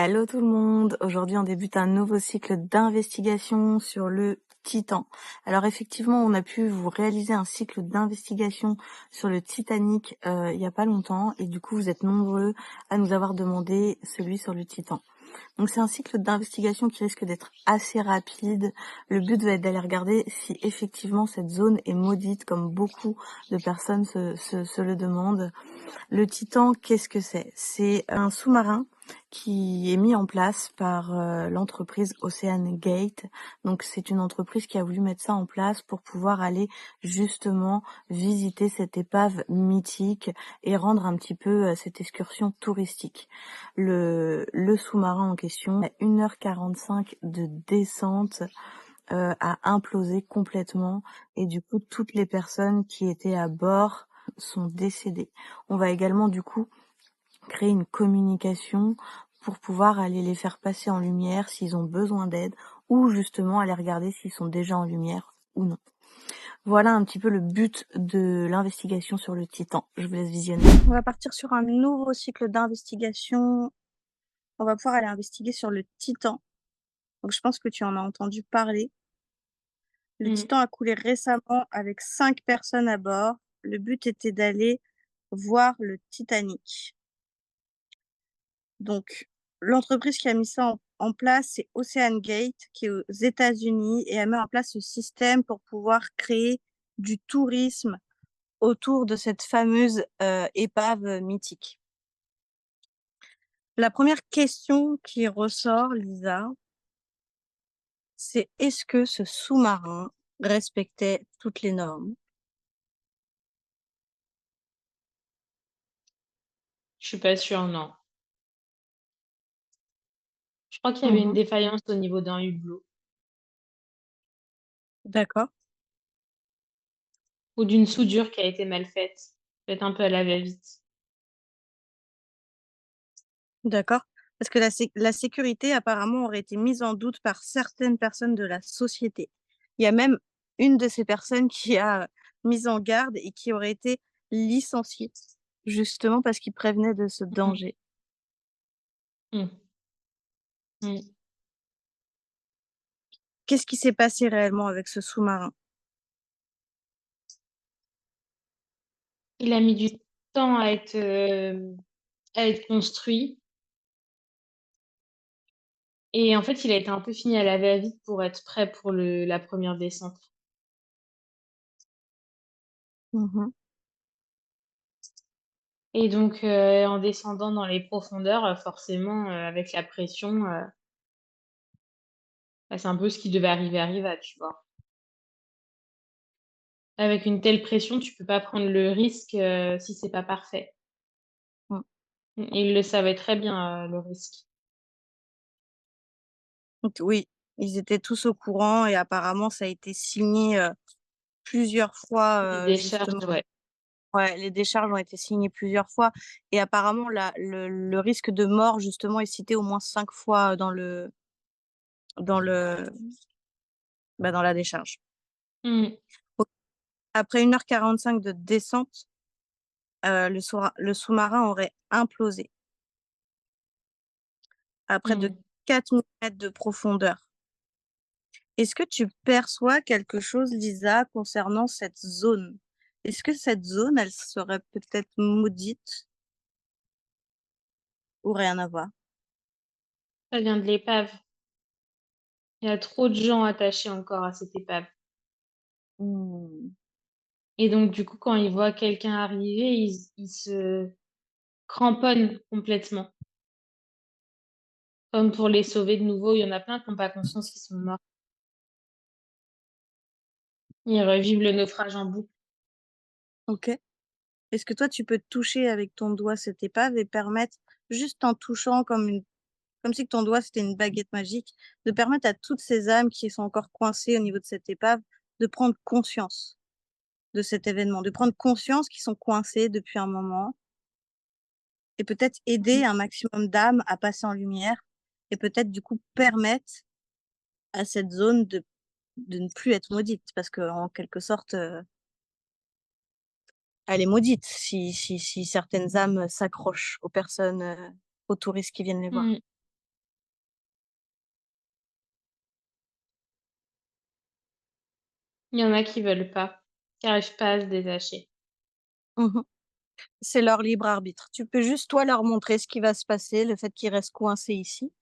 Hello tout le monde, aujourd'hui on débute un nouveau cycle d'investigation sur le Titan. Alors effectivement on a pu vous réaliser un cycle d'investigation sur le Titanic il y a pas longtemps et du coup vous êtes nombreux à nous avoir demandé celui sur le Titan. Donc c'est un cycle d'investigation qui risque d'être assez rapide. Le but va être d'aller regarder si effectivement cette zone est maudite comme beaucoup de personnes se le demandent. Le Titan, qu'est-ce que c'est? C'est un sous-marin qui est mis en place par l'entreprise Ocean Gate. Donc c'est une entreprise qui a voulu mettre ça en place pour pouvoir aller justement visiter cette épave mythique et rendre un petit peu cette excursion touristique. Le sous-marin en question, à 1h45 de descente, a implosé complètement et du coup toutes les personnes qui étaient à bord sont décédées. On va également du coup créer une communication pour pouvoir aller les faire passer en lumière s'ils ont besoin d'aide ou justement aller regarder s'ils sont déjà en lumière ou non. Voilà un petit peu le but de l'investigation sur le Titan. Je vous laisse visionner. On va partir sur un nouveau cycle d'investigation. On va pouvoir aller investiguer sur le Titan. Donc je pense que tu en as entendu parler. Le Mmh. Titan a coulé récemment avec 5 personnes à bord. Le but était d'aller voir le Titanic. Donc, l'entreprise qui a mis ça en place, c'est Ocean Gate, qui est aux États-Unis, et elle met en place ce système pour pouvoir créer du tourisme autour de cette fameuse épave mythique. La première question qui ressort, Lisa, c'est est-ce que ce sous-marin respectait toutes les normes? Je suis pas sûre, non. Je crois qu'il y avait une Mhm. défaillance au niveau d'un hublot D'accord, ou d'une soudure qui a été mal faite, peut-être un peu à la va-vite. d'accord. Parce que la sécurité apparemment aurait été mise en doute par certaines personnes de la société. Il y a même une de ces personnes qui a mis en garde et qui aurait été licenciée, justement parce qu'il prévenait de ce Mmh. danger. Mmh. Mmh. Qu'est-ce qui s'est passé réellement avec ce sous-marin? Il a mis du temps à être construit et en fait, il a été un peu fini à la va-vite pour être prêt pour la première descente Mhm. et donc en descendant dans les profondeurs, forcément, avec la pression, bah, c'est un peu ce qui devait arriver arriva, tu vois? Avec une telle pression, tu peux pas prendre le risque, si c'est pas parfait. Mm. Mmh, et il le savait très bien, le risque. Donc, oui, ils étaient tous au courant et apparemment ça a été signé plusieurs fois, Les justement. décharges, ouais. Ouais, les décharges ont été signées plusieurs fois et apparemment le risque de mort justement est cité au moins 5 fois dans le dans la décharge. Mmh. O Après 1h45 de descente, le sous-marin aurait implosé à près de Mmh. 4 000 mètres de profondeur. Est-ce que tu perçois quelque chose, Lisa, concernant cette zone? Est-ce que cette zone, elle serait peut-être maudite ou rien à voir? Ça vient de l'épave. Il y a trop de gens attachés encore à cette épave Mmh. et donc du coup, quand ils voient quelqu'un arriver, ils se cramponnent complètement. Comme pour les sauver de nouveau, il y en a plein qui ont pas conscience qu'ils sont morts. Ils revivent le naufrage en boucle. OK. Est-ce que toi, tu peux toucher avec ton doigt cette épave et permettre, juste en touchant comme si que ton doigt, c'était une baguette magique, de permettre à toutes ces âmes qui sont encore coincées au niveau de cette épave, de prendre conscience de cet événement, de prendre conscience qu'ils sont coincés depuis un moment et peut-être aider Mmh. un maximum d'âmes à passer en lumière et peut-être du coup permettre à cette zone de ne plus être maudite parce qu'en quelque sorte, elle est maudite si certaines âmes s'accrochent aux personnes, aux touristes qui viennent les voir. Mmh. Il y en a qui veulent pas, qui arrivent pas à se détacher. Mmh. C'est leur libre arbitre. Tu peux juste, toi, leur montrer ce qui va se passer, le fait qu'ils restent coincés ici,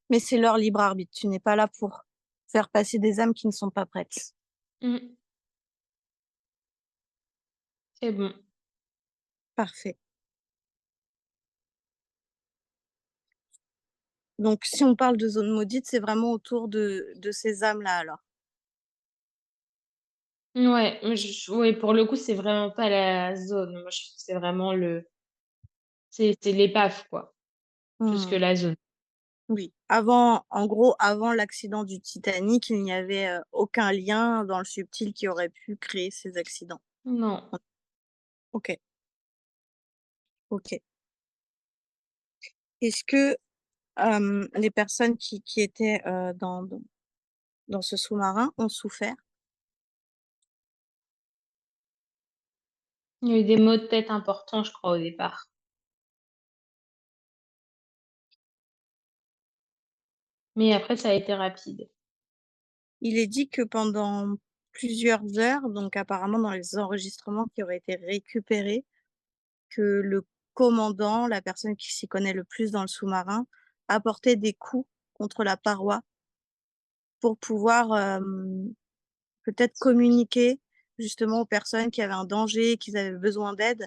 mais c'est leur libre arbitre. Tu n'es pas là pour faire passer des âmes qui ne sont pas prêtes. Mmh, c'est bon. Parfait. Donc si on parle de zone maudite, c'est vraiment autour de ces âmes-là alors? Ouais, mais je ouais, pour le coup, c'est vraiment pas la zone. Moi, je trouve que c'est vraiment c'est l'épave, quoi, plus que Mmh. la zone. Oui. Avant en gros, avant l'accident du Titanic, il n'y avait, aucun lien dans le subtil qui aurait pu créer ces accidents. Non. OK, OK. Est-ce que, les personnes qui étaient, dans ce sous-marin ont souffert? Il y a eu des maux de tête importants, je crois, au départ. Mais après, ça a été rapide. Il est dit que pendant plusieurs heures, donc apparemment dans les enregistrements qui auraient été récupérés, que le commandant, la personne qui s'y connaît le plus dans le sous-marin, apportait des coups contre la paroi pour pouvoir, peut-être communiquer justement aux personnes qui avaient un danger, qui avaient besoin d'aide,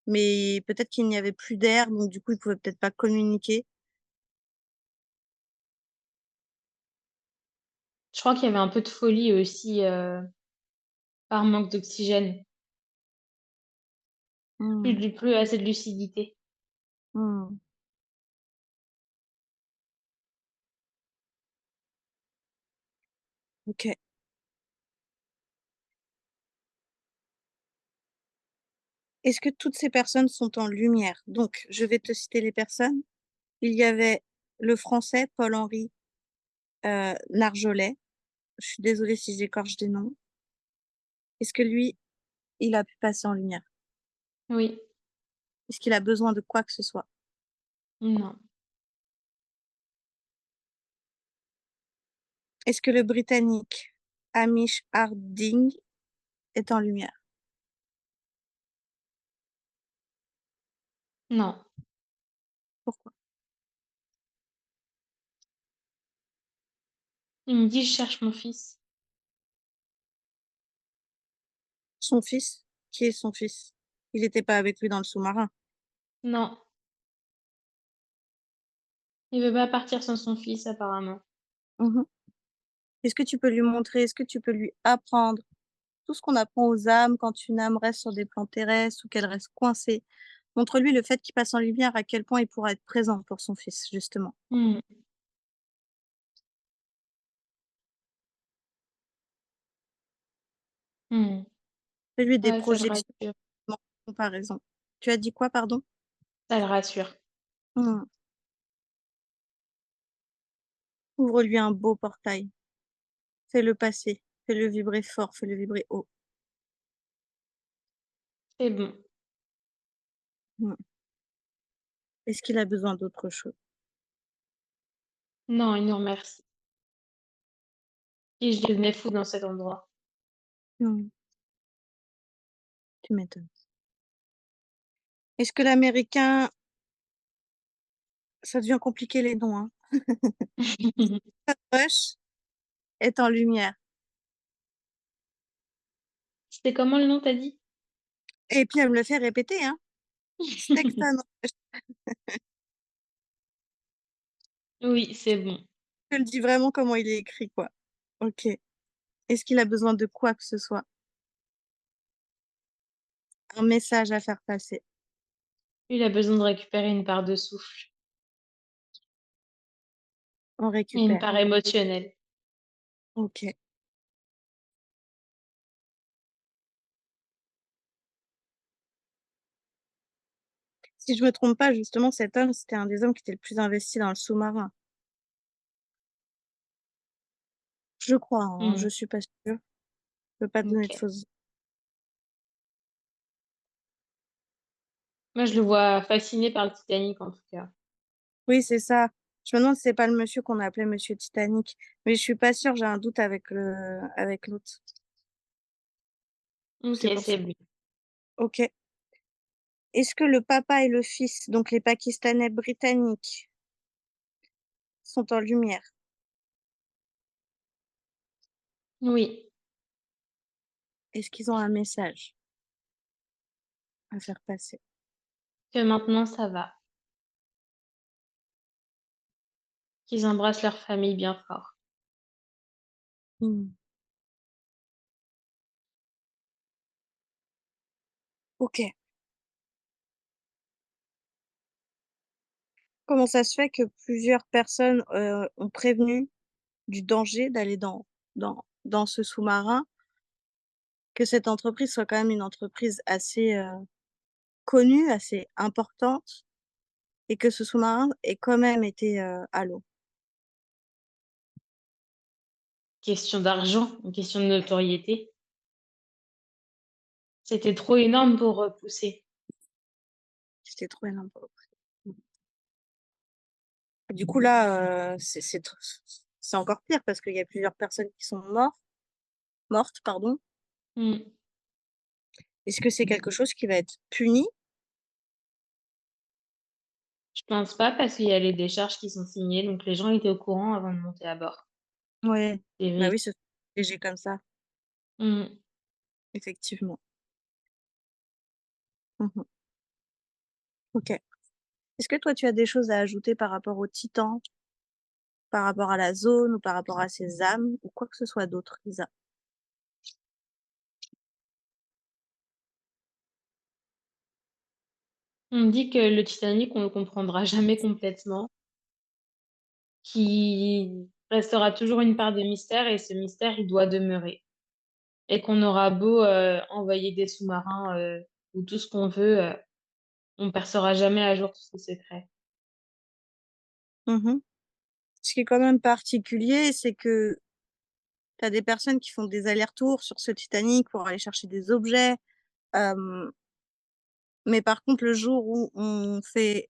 mais peut-être qu'il n'y avait plus d'air, donc du coup, ils pouvaient peut-être pas communiquer. Je crois qu'il y avait un peu de folie aussi, par manque d'oxygène. Mmh. Plus assez de lucidité. Mmh. OK. Est-ce que toutes ces personnes sont en lumière? Donc je vais te citer les personnes. Il y avait le Français Paul-Henri, Narjolet. Je suis désolée si j'écorche des noms. Est-ce que lui, il a pu passer en lumière? Oui. Est-ce qu'il a besoin de quoi que ce soit? Non. Est-ce que le Britannique Hamish Harding est en lumière? Non. Pourquoi? Il me dit: «Je cherche mon fils». Son fils? Qui est son fils? Il n'était pas avec lui dans le sous-marin? Non, il veut pas partir sans son fils apparemment. Mmh. Est-ce que tu peux lui montrer? Est-ce que tu peux lui apprendre tout ce qu'on apprend aux âmes quand une âme reste sur des plans terrestres ou qu'elle reste coincée? Montre-lui le fait qu'il passe en lumière, à quel point il pourra être présent pour son fils, justement. Mmh. Mmh. Fais-lui des Ouais, ça le projections rassure, en comparaison. Tu as dit quoi, pardon? ça le rassure. Mmh. Ouvre-lui un beau portail. Fais-le passer. Fais-le vibrer fort, fais-le vibrer haut. C'est bon. Mmh. Est-ce qu'il a besoin d'autre chose? Non, il nous remercie. Si je devenais fou dans cet endroit. Mmh, tu m'étonnes. Est-ce que l'américain ça devient compliqué les noms, hein. Rush est en lumière C'était comment le nom, tu as dit? et puis elle me le fait répéter, hein. Sexton Rush. Oui, c'est bon. Je le dis vraiment comment il est écrit, quoi. OK. Est-ce qu'il a besoin de quoi que ce soit? Un message à faire passer. Il a besoin de récupérer une part de souffle On et une récupère. part émotionnelle. OK. Si je me trompe pas, justement, cet homme, c'était un des hommes qui était le plus investi dans le sous-marin. Je crois, hein, Mmh. je suis pas sûre. Je peux pas te donner de OK. fausses. Moi, je le vois fasciné par le Titanic, en tout cas. Oui, c'est ça. Je me demande si c'est pas le monsieur qu'on a appelé Monsieur Titanic, mais je suis pas sûre, j'ai un doute avec l'autre. C'est OK, pour c'est ça. bon. OK. Est-ce que le papa et le fils, donc les Pakistanais britanniques, sont en lumière? Oui, Est-ce qu'ils ont un message à faire passer? que maintenant ça va, qu'ils embrassent leur famille bien fort. Mmh. OK. Comment ça se fait que plusieurs personnes, ont prévenu du danger d'aller dans ce sous-marin, que cette entreprise soit quand même une entreprise assez, connue, assez importante et que ce sous-marin ait quand même été, à l'eau? Question d'argent, une question de notoriété. C'était trop énorme pour repousser. C'était trop énorme pour le coup. Du coup là, c'est encore pire parce qu'il y a plusieurs personnes qui sont mortes, pardon. Mmh. Est-ce que c'est quelque chose qui va être puni? Je pense pas parce qu'il y a les décharges qui sont signées, donc les gens étaient au courant avant de monter à bord. Ouais, C'est bah, vrai. oui, c'est léger comme ça, Mmh. effectivement. Mmh. OK. Est-ce que toi, tu as des choses à ajouter par rapport au Titan, par rapport à la zone ou par rapport à ses âmes ou quoi que ce soit d'autre, Lisa? On me dit que le Titanic, on le comprendra jamais complètement, qu'il restera toujours une part de mystère et ce mystère, il doit demeurer et qu'on aura beau, envoyer des sous-marins, ou tout ce qu'on veut, on percera jamais à jour tous ces secrets. Mmh. Ce qui est quand même particulier, c'est que tu as des personnes qui font des allers-retours sur ce Titanic pour aller chercher des objets, hem, mais par contre le jour où on fait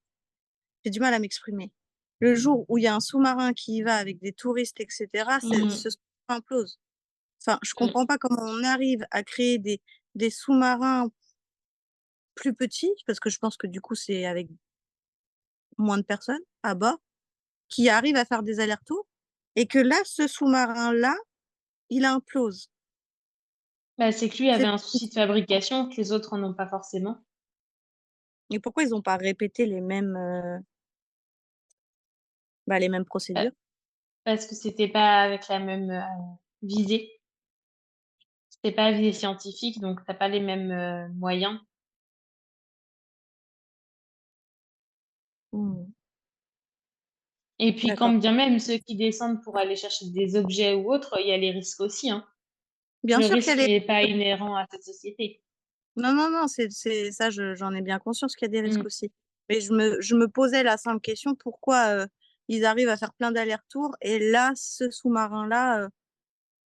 j'ai du mal à m'exprimer. Le jour où il y a un sous-marin qui y va avec des touristes et cetera, Mmh. ce sous-marin implose. Enfin, je Mmh. comprends pas comment on arrive à créer des sous-marins plus petits, parce que je pense que du coup, c'est avec moins de personnes à bord, qui arrivent à faire des allers-retours et que là, ce sous-marin-là, il implose. Bah, c'est que lui avait C'est un souci de fabrication que les autres en ont pas forcément. Et pourquoi ils ont pas répété les mêmes Bah, procédures? parce que c'était pas avec la même, visée. C'était pas à visée scientifique, donc tu as pas les mêmes, moyens. Mmh. Et puis quand D'accord. bien même ceux qui descendent pour aller chercher des objets ou autres, il y a les risques aussi, hein. Bien Le sûr risque, qu'elle est il est pas inhérent à cette société. Non, non, non, c'est ça, j'en ai bien conscience qu'il y a des risques Mmh. aussi. Mais je me posais la simple question, pourquoi, ils arrivent à faire plein d'allers-retours et là, ce sous-marin-là,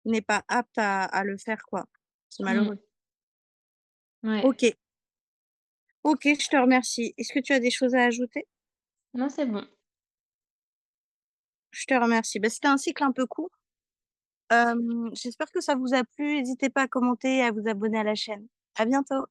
n'est pas apte à le faire, quoi. C'est Mmh. malheureux. Ouais. OK, OK, je te remercie. Est-ce que tu as des choses à ajouter? Non, c'est bon. Je te remercie. Bah, c'était un cycle un peu court. J'espère que ça vous a plu. N'hésitez pas à commenter et à vous abonner à la chaîne. À bientôt.